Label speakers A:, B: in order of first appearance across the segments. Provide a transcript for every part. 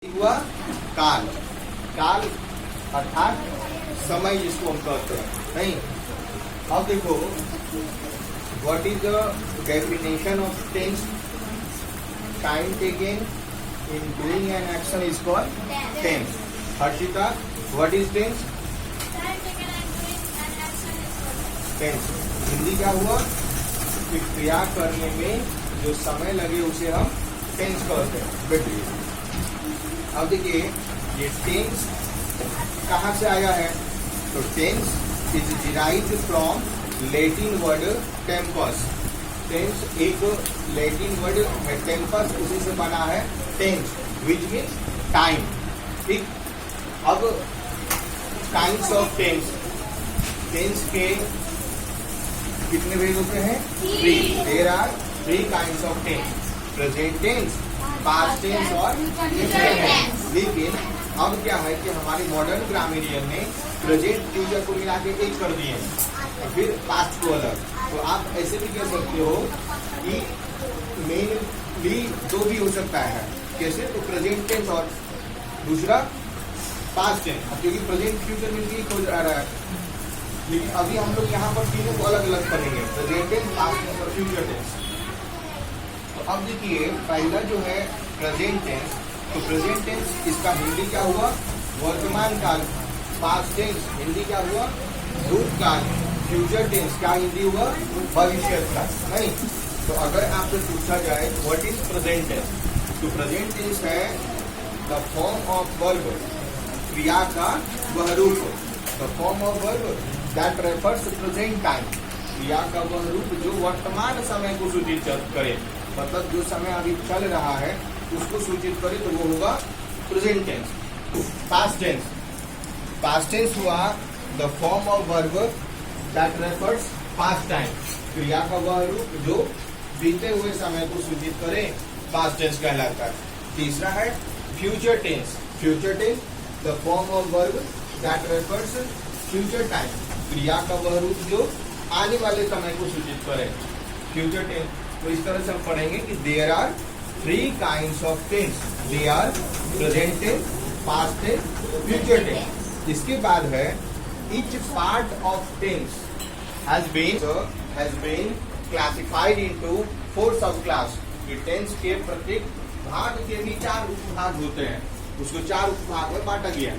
A: हुआ काल। काल अर्थात समय जिसको हम कहते हैं। नहीं, अब देखो what is the definition of tense. Time taken in doing an action is called tense. Harshita, what is tense? Tense Hindi क्या हुआ कि क्रिया करने में जो समय लगे उसे हम टेंस कहते हैं। बेटिए अब देखिए ये टेंस कहाँ से आया है? तो tense is derived from Latin word tempus. Tense एक लैटिन वर्ड है टेम्पस, उसी से बना है टेंस विच मीन्स टाइम। ठीक, अब काइंड्स ऑफ टेंस। टेंस के कितने भेद होते हैं? 3। There are 3 kinds of tense, present tense, past tense और फ्यूचर टेंस। लेकिन अब क्या है कि हमारी मॉडर्न ग्रामेरियन ने प्रेजेंट फ्यूचर को मिला के एक कर दिए और फिर पास्ट को अलग। तो आप ऐसे भी कह सकते हो कि मेनली 2 भी हो सकता है। कैसे? तो प्रेजेंट टेंस और दूसरा पास्ट टेंस। अब क्योंकि प्रेजेंट फ्यूचर मिलकर एक हो जा रहा है, लेकिन अभी हम लोग यहाँ पर तीनों को अलग अलग करेंगे, प्रेजेंट टेंस, पास्ट टेंस और फ्यूचर टेंस। तो अब देखिए पहला जो है प्रेजेंट टेंस, तो प्रेजेंट टेंस इसका हिंदी क्या हुआ? वर्तमान काल। पास्ट टेंस हिंदी क्या हुआ? भूतकाल। फ्यूचर टेंस क्या हिंदी हुआ? भविष्य काल। नहीं, तो अगर आपसे पूछा जाए व्हाट इज प्रेजेंट टेंस, तो प्रेजेंट टेंस है द फॉर्म ऑफ वर्ब, क्रिया का वह रूप। The form of verb that refers present time, क्रिया का वह रूप जो वर्तमान समय को सूचित करे, मतलब जो समय अभी चल रहा है उसको सूचित करे, तो वो होगा present tense. Past tense, past tense हुआ the form of verb that refers past time, क्रिया का वह रूप जो बीते हुए समय को सूचित करे, पास्ट टेंस कहलाता है। तीसरा है future tense. Future tense the form of verb that refers future time, क्रिया का वह रूप जो आने वाले समय को सूचित करे, फ्यूचर टेंस। तो इस तरह से हम पढ़ेंगे कि there are 3 kinds of tense. They are present tense, past tense, future tense. इसके बाद है each part of tense has been classified into 4 subclass। कि टेंस के प्रत्येक भाग के भी 4 उपभाग होते हैं, उसको 4 उपभाग में बांटा गया।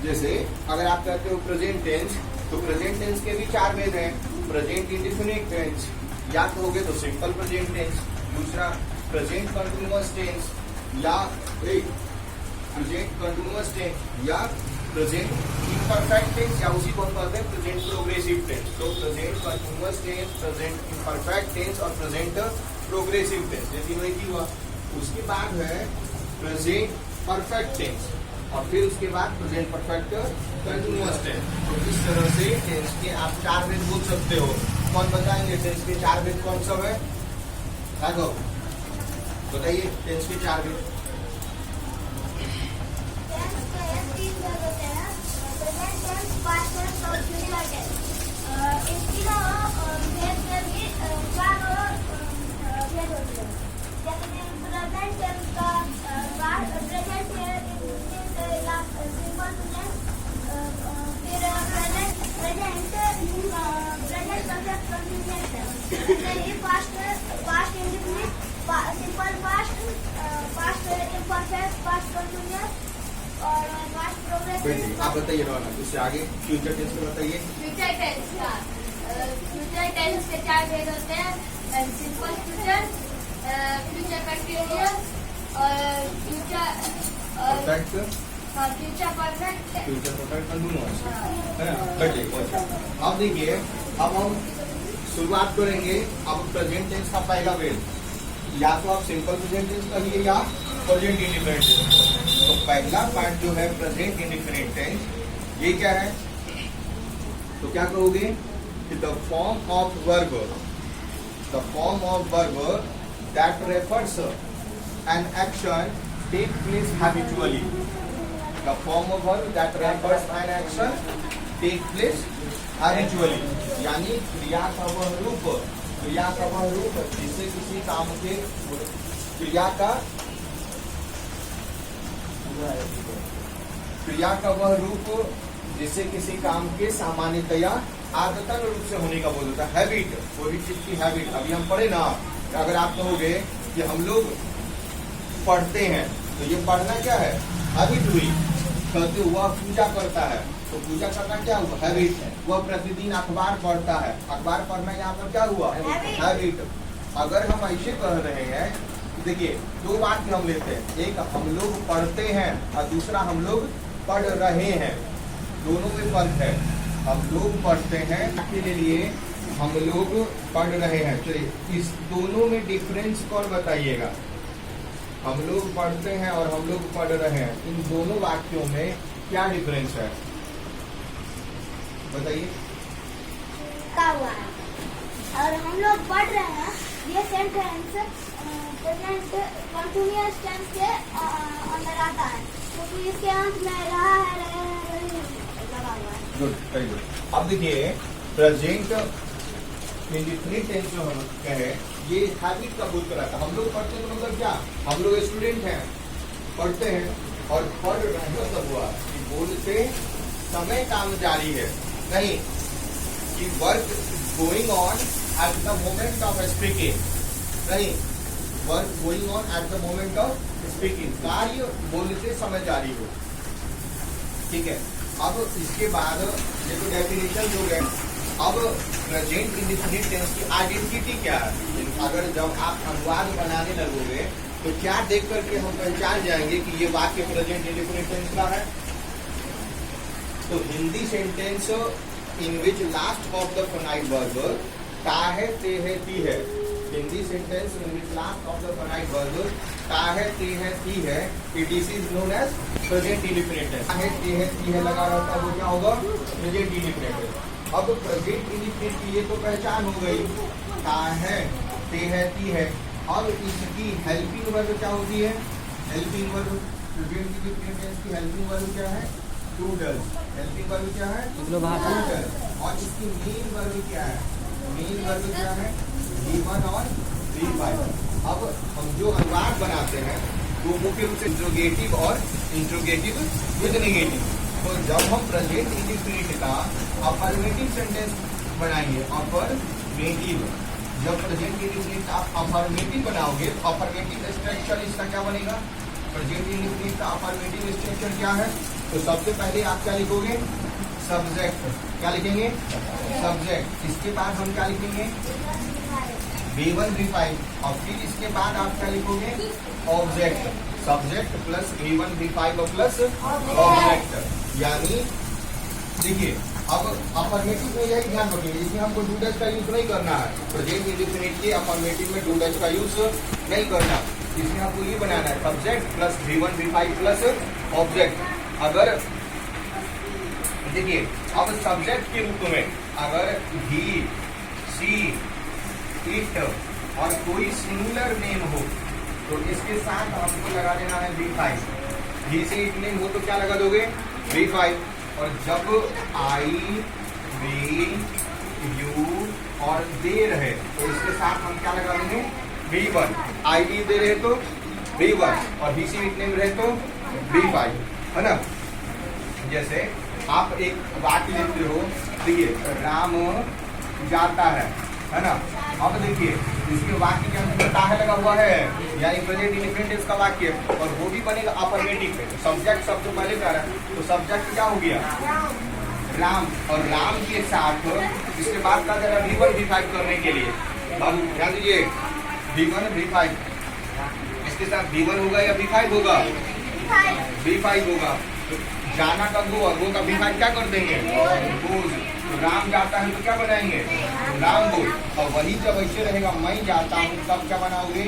A: जैसे अगर आप कहते हो प्रेजेंट टेंस, तो प्रेजेंट टेंस के भी 4 भेद हैं। प्रेजेंट इंडेफिनिट टेंस, या कहोगे तो सिंपल प्रेजेंट टेंस। दूसरा प्रेजेंट कंटिन्यूअस टेंस, या प्रेजेंट कंटिन्यूअस टेंस, या प्रेजेंट इम्परफेक्ट टेंस, या उसी को हम कहते हैं प्रेजेंट प्रोग्रेसिव टेंस। तो present continuous tense, present imperfect tense और प्रेजेंट प्रोग्रेसिव टेंस, ये तीनों एक ही हुआ। उसके बाद है प्रेजेंट परफेक्ट टेंस, और फिर उसके बाद प्रेजेंट परफेक्ट कंटिन्यूअस टेंस। तो इस तरह से टेंस के आप 4 भेद बोल सकते हो। कौन बताएंगे टेंस के 4 भेद कौन सब है? राघव बताइए टेंस के 4 भेद। आप बताइए रौनक, उससे आगे फ्यूचर टेंस को बताइए।
B: फ्यूचर टेंस का फ्यूचर टेंस के 4 भेद होते हैं, सिंपल फ्यूचर, फ्यूचर कंटिन्यूअस और future
A: perfect,
B: future perfect,
A: future perfect continuous है ना। बेटे अब देखिए, अब हम शुरुआत करेंगे। अब प्रेजेंट टेंस का पहला भेद, या तो आप सिंपल प्रेजेंट टेंस करिए या प्रेजेंट इंडिफरेंट टेंस। तो पहला पार्ट जो है प्रेजेंट इंडिफरेंट टेंस, ये क्या है? तो क्या कहोगे कि the form of verb, the form of verb that refers an action take place habitually. The form of verb that refers an action take place habitually, यानी क्रिया का वह रूप, क्रिया का वह रूप जिससे किसी काम के क्रिया का क्रिया का वह रूप जिससे किसी काम के सामान्यतया आदतन रूप से होने का बोल होता है। हैबिट, कोई भी चीज की हैबिट। अभी हम पढ़े ना, अगर आप कहोगे कि हम लोग पढ़ते हैं, तो ये पढ़ना क्या है? हैबिट हुई। कहते वह पूजा करता है, तो पूजा करना क्या हुआ? हैबिट। वह प्रतिदिन अखबार पढ़ता है, अखबार पढ़ना यहाँ पर क्या हुआ? हैबिट। अगर हम ऐसे कह रहे हैं, देखिए दो बात हम लेते हैं, एक हम लोग पढ़ते हैं और दूसरा हम लोग पढ़ रहे हैं, दोनों में फर्क है। हम लोग पढ़ते हैं के लिए हम लोग पढ़ रहे हैं, चलिए इस दोनों में डिफरेंस कौन बताइएगा? हम लोग पढ़ते हैं और हम लोग पढ़ रहे हैं, इन दोनों वाक्यों में क्या डिफरेंस है बताइए?
B: का हुआ है। और हम लोग पढ़ रहे हैं, ये सेंटेंस प्रेजेंट कंटिन्यूअस टेंस के अंदर आता है, क्योंकि इसके अंत में रहा है, लगा हुआ है।
A: Good, very good. अब देखिए प्रेजेंट इंडेफिनिट टेंस जो हम कहे, ये हैबिट का बोध कराता है। हम लोग पढ़ते हैं तो मतलब क्या? हम लोग स्टूडेंट हैं, पढ़ते हैं और पढ़ रहे हैं, मतलब हुआ कि बोलते समय काम जारी है, नहीं कि work going on at the moment of speaking, नहीं work going on at the moment of speaking, कार्य बोलते समय जारी हो। ठीक है, अब इसके बाद ये तो डेफिनेशन हो गए। अब प्रेजेंट इंडेफिनिट टेंस की आइडेंटिटी क्या है? अगर जब आप अनुवाद बनाने लगोगे तो क्या देख करके हम पहचान जाएंगे कि ये वाक्य प्रेजेंट इंडेफिनिट टेंस का है? तो Hindi sentence in which last of the finite verb का है, ते है, ती है। Hindi sentence in which last of the finite verb का है, ते है, ती है, it is known as present indefinite tense. का है, ते है, ती है लगा रहता है, वो क्या होगा? Present indefinite tense. अब प्रेजेंट इंडेफिनिट की ये तो पहचान हो गई, का है, ते है, ती है। अब इसकी हेल्पिंग वर्ब क्या होती है? Helping verb present indefinite tense की हेल्पिंग वर्ब क्या है? Do does. हेल्पिंग वर्ब क्या है? Do does. और इसकी मेन वर्ब क्या है? मेन वर्ब क्या है? V1 और V5। अब हम जो अनुवाद बनाते हैं वो मुख्य रूप से इंट्रोगेटिव और इंट्रोगेटिव विद नेगेटिव। तो जब हम प्रेजेंट इंडेफिनिट का अफर्मेटिव सेंटेंस बनाएंगे, अफर्मेटिव, जब प्रेजेंट इंडेफिनिट आप अफर्मेटिव बनाओगे तो अफर्मेटिव स्ट्रक्चर इसका क्या बनेगा? प्रेजेंट इंडेफिनिट का अफर्मेटिव स्ट्रक्चर क्या है? तो सबसे पहले आप क्या लिखोगे? सब्जेक्ट। क्या लिखेंगे? सब्जेक्ट। इसके बाद हम क्या लिखेंगे? V1 V5। और फिर इसके बाद आप क्या लिखोगे? Object. Subject plus V1 V5 plus object. यानी देखिए अब अफर्मेटिव में यही ध्यान रखेंगे, इसमें हमको डू डज का यूज नहीं करना है। प्रेजेंट इंडेफिनिट के अफर्मेटिव में डू डज का यूज नहीं करना, इसमें आपको ये बनाना है subject plus V1 V5 plus object. अगर देखिए अब सब्जेक्ट के रूप में अगर ही, सी, इट और कोई सिंगुलर नेम हो तो इसके साथ हमको लगा देना है V5। ही से इट नेम हो तो क्या लगा दोगे? V5। और जब आई, वी, यू और दे रहे तो इसके साथ हम क्या लगा देंगे? V1। आई भी दे रहे तो V1 और ही से इट नेम रहे तो V5, है ना? जैसे आप एक वाक्य लेते हो, देखिए राम जाता है ना? अब देखिए इसके वाक्य के अंदर है लगा हुआ है, यानी प्रेजेंट इंडेफिनिट टेंस का वाक्य, और वो भी बनेगा अफर्मेटिव पे। तो सब्जेक्ट सबसे पहले क्या है? तो सब्जेक्ट क्या हो गया? राम। और राम के साथ इसके बाद क्या करेगा? V1 V5 करने के लिए। अब ध्यान दीजिए V1 V5, इसके साथ V1 होगा या V5 होगा? V5 होगा। तो जाना का गो और गो का V5 क्या कर देंगे? गोज। तो राम जाता है तो क्या बनाएंगे? राम गोज। और वही जब ऐसे रहेगा मैं जाता हूँ तब क्या बनाओगे?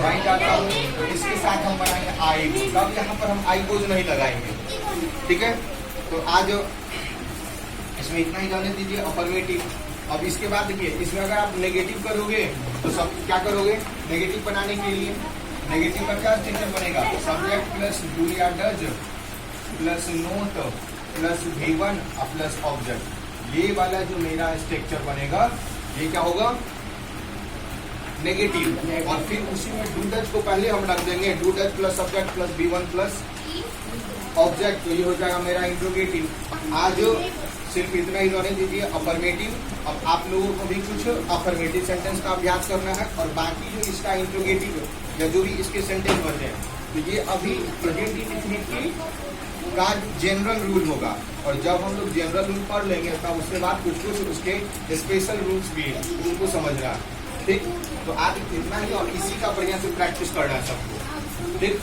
A: मैं जाता हूँ। तो इसके साथ हम बनाएंगे आई गोज, तब यहाँ पर हम आई गोज नहीं लगाएंगे। ठीक है, तो आज इसमें इतना ही जाने दीजिए अफर्मेटिव। अब इसके बाद देखिए इसमें अगर आप नेगेटिव करोगे तो सब क्या करोगे? नेगेटिव बनाने के लिए नेगेटिव का क्या स्ट्रक्चर बनेगा? सब्जेक्ट प्लस डू या does plus note plus V1 plus object. ये वाला जो मेरा स्ट्रक्चर बनेगा ये क्या होगा? नेगेटिव। और फिर उसी में डू डज को पहले हम रख देंगे, do does plus subject plus V1 plus object, तो ये हो जाएगा मेरा इंट्रोगेटिव। आज सिर्फ इतना ही नॉलेज दीजिए अफर्मेटिव। अब आप लोगों को भी कुछ अफर्मेटिव सेंटेंस का अभ्यास करना है, और बाकी जो इसका इंट्रोगेटिव या जो भी इसके सेंटेंस बनते हैं, तो ये अभी प्रेजेंट इंडेफिनिट का जनरल रूल होगा। और जब हम लोग जनरल रूल पढ़ लेंगे तब उसके बाद कुछ कुछ उसके स्पेशल रूल्स भी हैं, उनको समझना है। ठीक, तो आज इतना ही, और इसी का बढ़िया से प्रैक्टिस करना है सबको। ठीक।